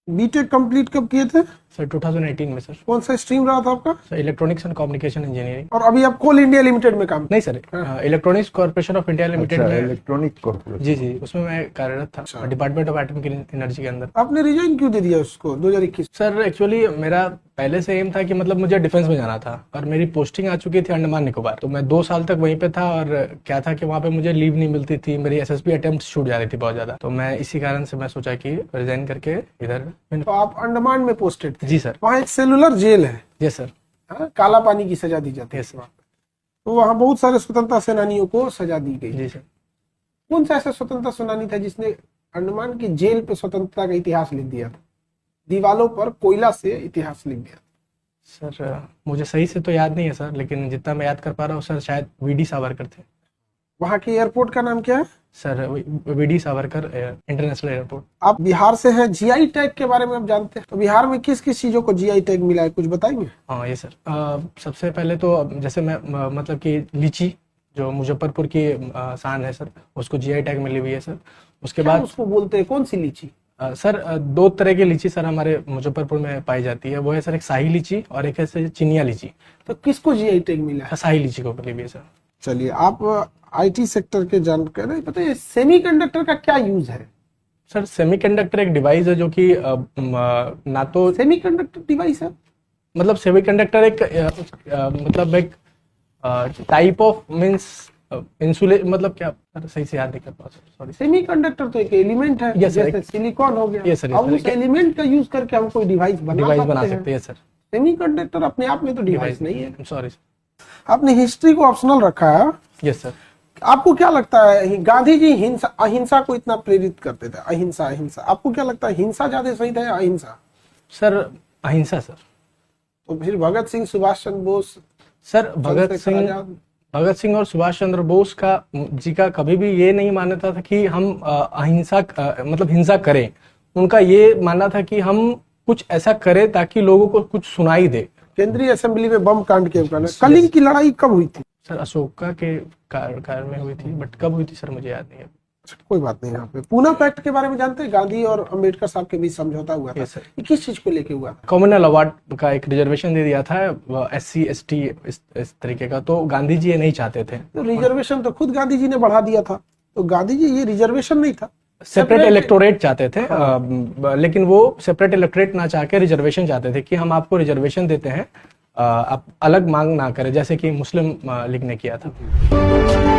BTech complete कब किए थे? सर 2018 में सर। कौन सा स्ट्रीम रहा था आपका? Sir electronics and communication engineering. और अभी आप कोल इंडिया लिमिटेड में काम? नहीं sir, electronics corporation of India limited अच्छा, में। Electronic corporation. जी जी, उसमें मैं कार्यरत था, डिपार्टमेंट ऑफ एटॉमिक एनर्जी के अंदर। आपने रिजाइन क्यों दे दिया उसको 2021? सर एक्चुअली मेरा पहले से एम था कि मतलब मुझे डिफेंस में जाना था, और मेरी पोस्टिंग आ चुकी थी अंडमान निकोबार। तो मैं 2 साल तक वहीं पे था, और क्या था कि वहाँ पे मुझे लीव नहीं मिलती थी, मेरी एसएसबी अटेम्प्ट छूट जा रही थी बहुत ज्यादा। तो मैं इसी कारण से मैं सोचा कि रिजाइन करके इधर। तो आप अंडमान में पोस्टेड थे? जी सर। वहाँ एक सेलुलर जेल है। Yes sir. काला पानी की सजा दी जाती है। Yes sir. तो वहाँ बहुत सारे स्वतंत्रता सेनानियों को सजा दी गई। जी सर। कौन सा ऐसा स्वतंत्रता सेनानी था जिसने अंडमान की जेल पे स्वतंत्रता का इतिहास लिख दिया था? दीवालों पर कोयला से इतिहास लिख दिया। सर मुझे सही से तो याद नहीं है सर, लेकिन जितना मैं याद कर पा रहा हूँ सर, शायद वीडी सावरकर थे। वहाँ के एयरपोर्ट का नाम क्या है? Sir V D Savarkar international airport. आप बिहार से हैं, जीआई टैग के बारे में आप जानते हैं? तो बिहार में किस किस चीजों को जीआई टैग मिला है, कुछ बताएंगे? हाँ ये सर, सबसे पहले तो जैसे मैं मतलब कि लीची जो मुजफ्फरपुर की शान है सर, उसको जीआई टैग मिली हुई है सर। उसके क्या बाद उसको बोलते हैं, कौन सी लीची? सर 2 तरह की लीची सर हमारे मुजफ्फरपुर में पाई जाती है। वो है सर एक शाही लीची और एक है सर चिनिया लीची। तो किसको जीआई टैग मिला है? शाही लीची को मिली हुई है सर। चलिए, आप आईटी सेक्टर के जानकार हैं, पता है सेमीकंडक्टर का क्या यूज है? सर सेमीकंडक्टर एक डिवाइस है जो कि ना तो सेमीकंडक्टर डिवाइस है मतलब सेमीकंडक्टर एक मतलब एक टाइप ऑफ मींस इंसुले मतलब क्या सर, सही से याद नहीं कर पा सॉरी। सेमीकंडक्टर तो एक एलिमेंट है। Yes, sir. जैसे सिलिकॉन हो गया। Yes, sir, yes, अब sir. उस एलिमेंट का यूज करके हम कोई डिवाइस डिवाइस बना सकते सकते हैं। हैं सर। सेमीकंडक्टर अपने आप में तो डिवाइस नहीं है। सॉरी। आपने हिस्ट्री को ऑप्शनल रखा है। Yes sir. आपको क्या लगता है गांधी जी अहिंसा को इतना प्रेरित करते थे? अहिंसा अहिंसा, आपको क्या लगता है हिंसा ज्यादा सही था या अहिंसा? सर अहिंसा सर। तो फिर भगत सिंह, सुभाष चंद्र बोस सर भगत सिंह और सुभाष चंद्र बोस का जी का कभी भी ये नहीं मान्यता था कि हम अहिंसा मतलब हिंसा करें। उनका ये मानना था कि हम कुछ ऐसा करें ताकि लोगों को कुछ सुनाई दे। केंद्रीय असेंबली में बम कांड के कारण कलिंग की लड़ाई कब हुई थी? सर अशोका के कारण में हुई थी, बट कब हुई थी सर मुझे याद नहीं है। कोई बात नहीं। यहाँ पे पूना पैक्ट के बारे में जानते हैं? गांधी और अंबेडकर साहब के बीच समझौता हुआ था। ये किस चीज को लेके हुआ था? कॉमनवेल्थ अवार्ड का एक रिजर्वेशन दे दिया था SC ST इस तरीके का, तो गांधी जी ये नहीं चाहते थे। तो रिजर्वेशन तो खुद गांधी जी ने बढ़ा दिया था। तो गांधी जी ये रिजर्वेशन नहीं था, सेपरेट इलेक्टोरेट चाहते थे। लेकिन वो सेपरेट इलेक्टोरेट ना चाह के रिजर्वेशन चाहते थे कि हम आपको रिजर्वेशन देते हैं, आप अलग मांग ना करें, जैसे कि मुस्लिम लीग ने किया था।